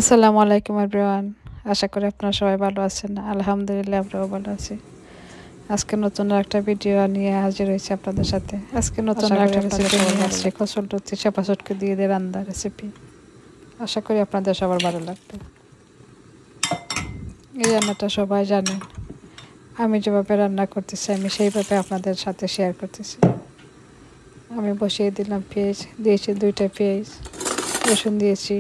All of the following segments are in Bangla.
আসসালামু আলাইকুম এভরিওয়ান। আশা করি আপনারা সবাই ভালো আছেন। আলহামদুলিল্লাহ আমরাও ভালো আছি। আজকে নতুন একটা ভিডিও নিয়ে হাজির হয়েছি আপনাদের সাথে। আজকে নতুন একটা রেসিপি নিয়ে আসছি, কচুরলতি চাপা শুটকি দিয়ে রান্নার রেসিপি। আশা করি আপনাদের সবার ভালো লাগবে। এই রান্নাটা সবাই জানেন, আমি যেভাবে রান্না করতেছি আমি সেইভাবে আপনাদের সাথে শেয়ার করতেছি। আমি বসিয়ে দিলাম পেঁয়াজ, দিয়েছি 2টা পেঁয়াজ, রসুন দিয়েছি,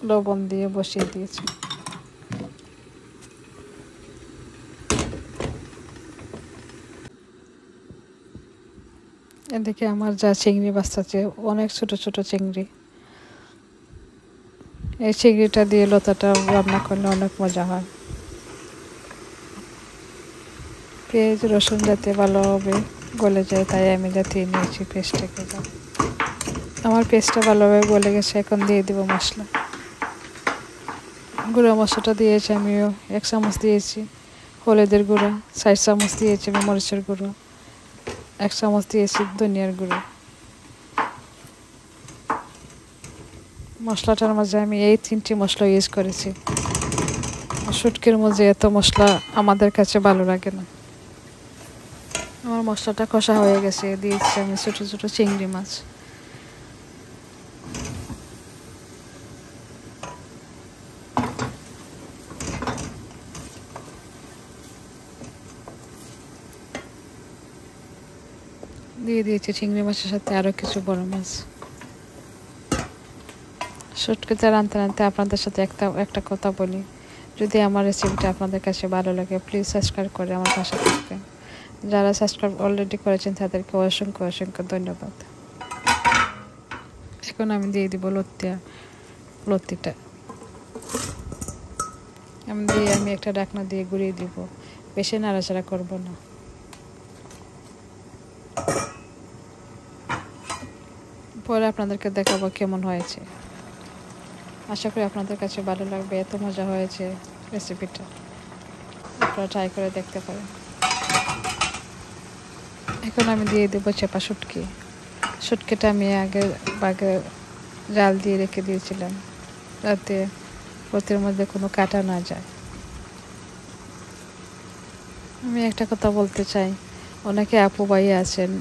লবণ দিয়ে বসিয়ে দিয়েছি। এদিকে আমার যা চিংড়ি বাচ্চাছে, অনেক ছোট ছোট চিংড়ি। এই চিংড়িটা দিয়ে লতাটা রান্না করলে অনেক মজা হয়। পেঁয়াজ রসুন যাতে ভালোভাবে গলে যায় তাই আমি যাতে নিয়েছি পেস্টটাকে। আমার পেস্টটা ভালোভাবে গলে গেছে, এখন দিয়ে দিব মশলা। গুঁড়া মশলাটা দিয়েছি আমিও 1 চামচ দিয়েছি। হলুদের গুঁড়া 4 চামচ দিয়েছি, আমি মরিচের গুঁড়ো 1 চামচ দিয়েছি, ধনিয়ার গুঁড়ো। মশলাটার মাঝে আমি এই 3টি মশলা ইউজ করেছি। শুটকির মধ্যে এত মশলা আমাদের কাছে ভালো লাগে না। আমার মশলাটা কষা হয়ে গেছে, দিয়েছি আমি ছোট ছোট চিংড়ি মাছ। দিয়ে দিয়েছি চিংড়ি মাছের সাথে আরও কিছু বড় মাছ। শুটকিতে রাঁধতে রাঁধতে আপনাদের সাথে একটা কথা বলি, যদি আমার রেসিপিটা আপনাদের কাছে ভালো লাগে প্লিজ সাবস্ক্রাইব করে আমার পাশে থাকবেন। যারা সাবস্ক্রাইব অলরেডি করেছেন তাদেরকে অসংখ্য অসংখ্য ধন্যবাদ। এখন আমি দিয়ে দিব লতিটা। আমি একটা ঢাকনা দিয়ে গুঁড়িয়ে দিব, বেশি নাড়াচাড়া করব না। পরে আপনাদেরকে দেখাবো কেমন হয়েছে। আশা করি আপনাদের কাছে ভালো লাগবে, এত মজা হয়েছে রেসিপিটা, আপনারা ট্রাই করে দেখতে পারেন। এখন আমি দিয়ে দেবো চাপা শুটকিটা আমি আগে জাল দিয়ে রেখে দিয়েছিলাম যাতে লতির মধ্যে কোনো কাটা না যায়। আমি একটা কথা বলতে চাই, অনেকে আপু ভাই আছেন,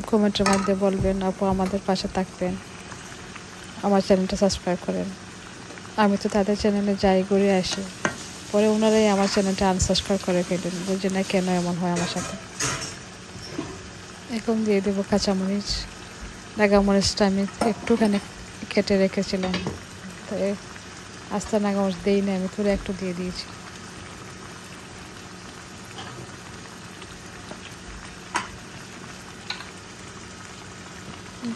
কমেন্টের মধ্যে বলবেন আপু আমাদের পাশে থাকবেন, আমার চ্যানেলটা সাবস্ক্রাইব করেন। আমি তো তাদের চ্যানেলে যাই ঘুরে আসি, পরে ওনারাই আমার চ্যানেলটা আনসাবস্ক্রাইব করে ফেলেন, বুঝি না কেন এমন হয় আমার সাথে। এখন দিয়ে দেবো কাঁচামরিচ। নাগামরিচটা আমি একটুখানি কেটে রেখেছিলাম, তো আস্তে নাগামরিচ দিই না, আমি পুরো একটু দিয়ে দিয়েছি।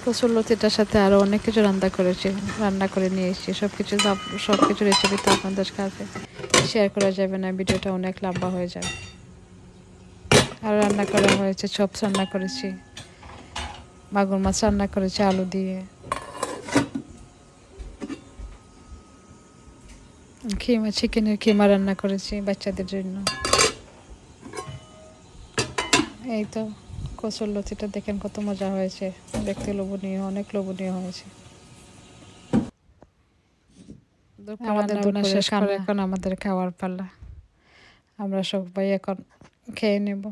কচুরলতিটার সাথে আরও অনেক কিছু রান্না করে নিয়েছি। সব কিছু রেসিপি তো আপনাদের কাছে শেয়ার করা যাবে না, ভিডিওটা অনেক লম্বা হয়ে যাবে। আর রান্না করা হয়েছে, চপস রান্না করেছি, মাগুর মাছ রান্না করেছি আলু দিয়ে, চিকেনের কিমা রান্না করেছি বাচ্চাদের জন্য। এই তো কচুরলতিটা দেখেন কত মজা হয়েছে, দেখতে লোভনীয়, অনেক লোভনীয় হয়েছে। আমাদের দুপুরে শেষ করে এখন আমাদের খাওয়ার পালা, আমরা সবাই এখন খেয়ে নেব।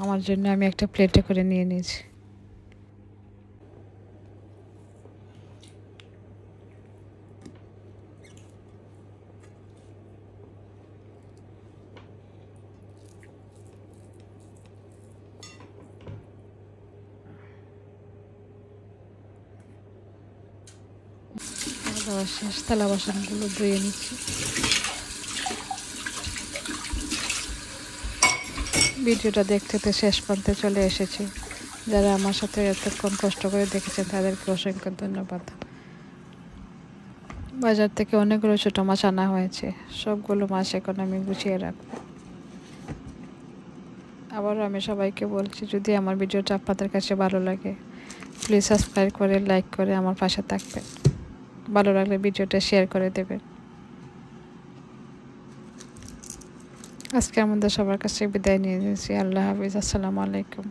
আমার জন্য আমি একটা প্লেটে করে নিয়ে নিয়েছি। থালা বাসনগুলো ধুয়ে নিচ্ছি। ভিডিওটা দেখতে তো শেষ পর্যন্ত চলে এসেছি, যারা আমার সাথে এতক্ষণ কষ্ট করে দেখেছেন তাদেরকে অসংখ্য ধন্যবাদ। বাজার থেকে অনেকগুলো ছোটো মাছ আনা হয়েছে, সবগুলো মাছ এখন আমি গুছিয়ে রাখবো। আবারও আমি সবাইকে বলছি, যদি আমার ভিডিওটা আপনাদের কাছে ভালো লাগে প্লিজ সাবস্ক্রাইব করে লাইক করে আমার পাশে থাকবেন। ভালো লাগলে ভিডিওটা শেয়ার করে দেবেন। আজকে আমাদের সবার কাছে বিদায় নিয়ে নিয়েছি। আল্লাহ হাফিজ, আসসালামু আলাইকুম।